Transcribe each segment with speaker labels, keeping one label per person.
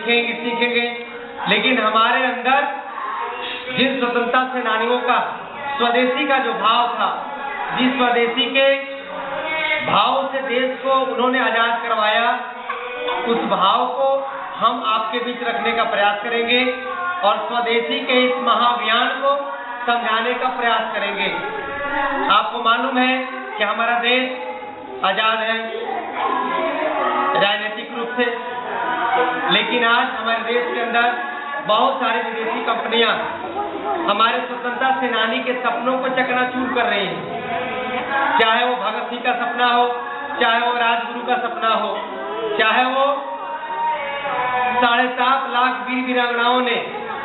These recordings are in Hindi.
Speaker 1: सीखेंगे, लेकिन हमारे अंदर जिन स्वतंत्रता सेनानियों का स्वदेशी का जो भाव था, जिस स्वदेशी के भाव से देश को उन्होंने आजाद करवाया, उस भाव को हम आपके बीच रखने का प्रयास करेंगे और स्वदेशी के इस महाअभियान को समझाने का प्रयास करेंगे। आपको मालूम है कि हमारा देश आजाद है राजनीतिक रूप से, लेकिन आज हमारे देश के अंदर बहुत सारी विदेशी कंपनियां हमारे स्वतंत्रता सेनानी के सपनों को चकनाचूर कर रही हैं। चाहे वो भगत सिंह का सपना हो, चाहे वो राजगुरु का सपना हो, चाहे वो 7.5 लाख वीर वीरांगनाओं ने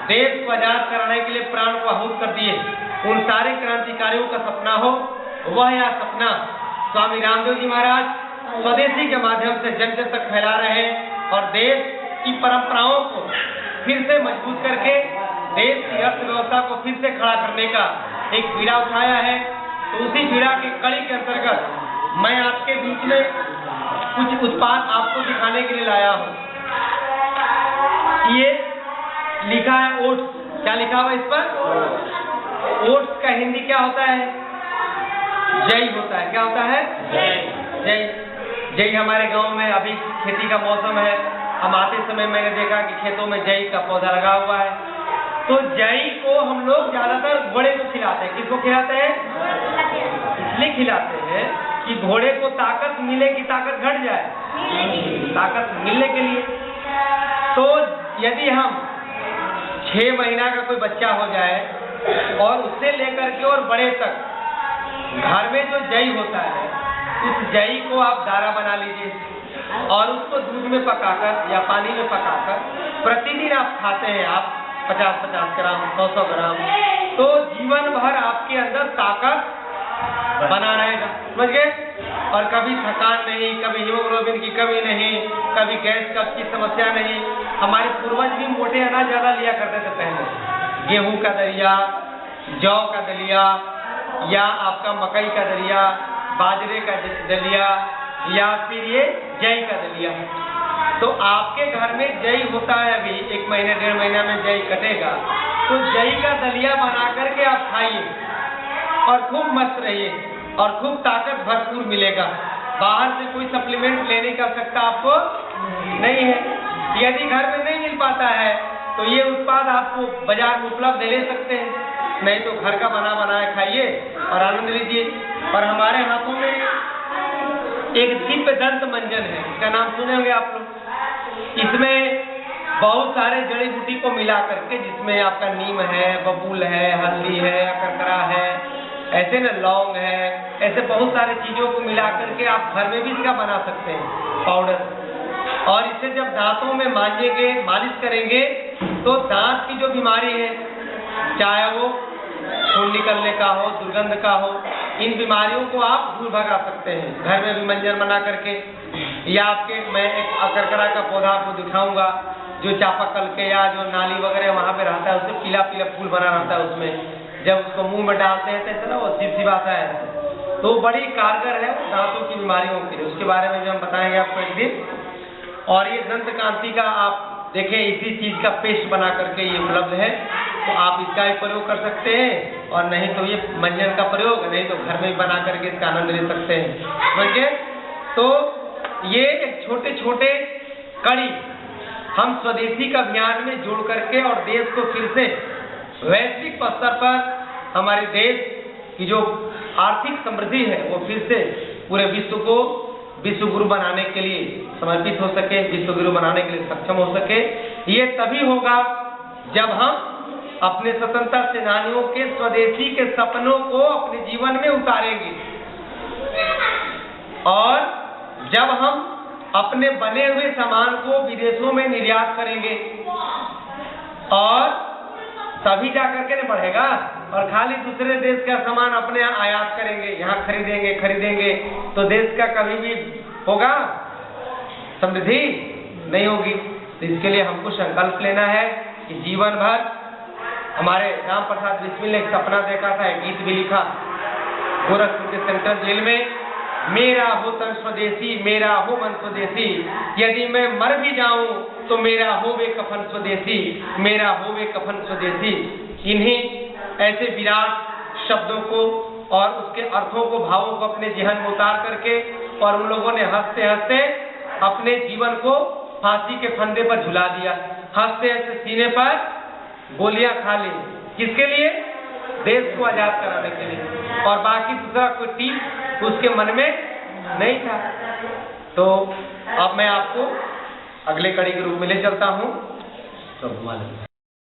Speaker 1: देश को आजाद कराने के लिए प्राण को आहूत कर दिए, उन सारे क्रांतिकारियों का सपना हो, वह यह सपना स्वामी रामदेव जी महाराज स्वदेशी के माध्यम से जन जन तक फैला रहे हैं और देश की परंपराओं को फिर से मजबूत करके देश की अर्थव्यवस्था को फिर से खड़ा करने का एक बीड़ा उठाया है। तो उसी बीड़ा की कड़ी के अंतर्गत मैं आपके बीच में कुछ उत्पाद आपको दिखाने के लिए लाया हूँ। ये लिखा है ओट्स, क्या लिखा हुआ इस पर? ओट्स का हिंदी क्या होता है? जई होता है। क्या होता है? जई। जई हमारे गांव में अभी खेती का मौसम है, हम आते समय मैंने देखा कि खेतों में जई का पौधा लगा हुआ है। तो जई को हम लोग ज्यादातर घोड़े को खिलाते हैं। किसको खिलाते हैं? इसलिए खिलाते हैं कि घोड़े को ताकत मिले कि ताकत घट जाए, ताकत मिलने के लिए। तो यदि हम 6 महीना का कोई बच्चा हो जाए और उससे लेकर के और बड़े तक घर में जो जई होता है, उस जई को आप दारा बना लीजिए और उसको दूध में पकाकर या पानी में पकाकर प्रतिदिन आप खाते हैं, आप 50-50 ग्राम, 100-100 ग्राम, तो जीवन भर आपके अंदर ताकत बना रहेगा, समझ गए? और कभी थकान नहीं, कभी हीमोग्लोबिन की कमी नहीं, कभी गैस कब्ज की समस्या नहीं। हमारे पूर्वज भी मोटे अनाज ज्यादा लिया करते थे पहले, गेहूं का दलिया, जौ का दलिया, या आपका मकई का दलिया, बाजरे का दलिया, या फिर ये जई का दलिया। तो आपके घर में जई होता है, अभी 1 महीने 1.5 महीना में जई कटेगा, तो जई का दलिया बना करके आप खाइए और खूब मस्त रहिए और खूब ताकत भरपूर मिलेगा। बाहर से कोई सप्लीमेंट लेने की आवश्यकता आपको नहीं है। यदि घर में नहीं मिल पाता है तो ये उत्पाद आपको बाजार में उपलब्ध ले सकते हैं, नहीं तो घर का बना बनाया खाइए और आनंद लीजिए। और हमारे हाथों में एक दिव्य दंत मंजन है, इसका नाम सुने होंगे आप लोग। इसमें बहुत सारे जड़ी बूटी को मिला करके, जिसमें आपका नीम है, बबूल है, हल्दी है, अकरकरा है, ऐसे न लौंग है, ऐसे बहुत सारे चीजों को मिला करके आप घर में भी इसका बना सकते हैं पाउडर। और इसे जब दांतों में मांजेंगे, मालिश करेंगे, तो दांत की जो बीमारी है, चाहे वो खून निकलने का हो, दुर्गंध का हो, इन बीमारियों को आप दूर भगा सकते हैं घर में भी मंजन बना करके। या आपके मैं एक अकरकरा का पौधा आपको दिखाऊंगा, जो चापाकल के या जो नाली वगैरह वहाँ पे रहता है, उससे पीला पीला फूल बना रहता है, उसमें जब उसको मुंह में डालते हैं तो ऐसा ना वो चिपचिपाता है, तो बड़ी कारगर है दांतों की बीमारियों के लिए। उसके बारे में भी हम बताएंगे आपको एक दिन। और ये दंत कांति का आप देखें, इसी चीज का पेस्ट बना करके ये उपलब्ध है, तो आप इसका भी प्रयोग कर सकते हैं, और नहीं तो ये मंजन का प्रयोग, नहीं तो घर में ही बना करके इसका आनंद ले सकते हैं, समझे? तो ये एक छोटे छोटे कड़ी हम स्वदेशी का अभियान में जोड़ करके और देश को फिर से वैश्विक स्तर पर हमारे देश की जो आर्थिक समृद्धि है वो फिर से पूरे विश्व को विश्व गुरु बनाने के लिए समर्पित हो सके, विश्व गुरु बनाने के लिए सक्षम हो सके। ये तभी होगा जब हम अपने स्वतंत्रता सेनानियों के स्वदेशी के सपनों को अपने जीवन में उतारेंगे, और जब हम अपने बने हुए सामान को विदेशों में निर्यात करेंगे, और तभी जाकर के बढ़ेगा। और खाली दूसरे देश का सामान अपने यहाँ आयात करेंगे, यहाँ खरीदेंगे, तो देश का कभी भी होगा समृद्धि नहीं होगी। तो इसके लिए हमको संकल्प लेना है कि जीवन भर, हमारे राम प्रसाद बिस्मिल ने एक सपना देखा था, एक गीत भी लिखा, गोरखपुर के सेंट्रल जेल में मेरा हो तन स्वदेशी, मेरा हो मन स्वदेशी, यदि मैं मर भी जाऊं तो मेरा हो वे कफन स्वदेशी, मेरा हो वे कफन स्वदेशी। इन्हीं ऐसे विराट शब्दों को और उसके अर्थों को, भावों को अपने जेहन में उतार करके और उन लोगों ने हंसते हंसते अपने जीवन को फांसी के फंदे पर झुला दिया। हंसते हंसते सीने पर गोलियां खा ली। किसके लिए? देश को आजाद कराने के लिए, और बाकी दूसरा कोई टीम उसके मन में नहीं था। तो अब मैं आपको अगले कड़ी के रूप में ले चलता हूँ।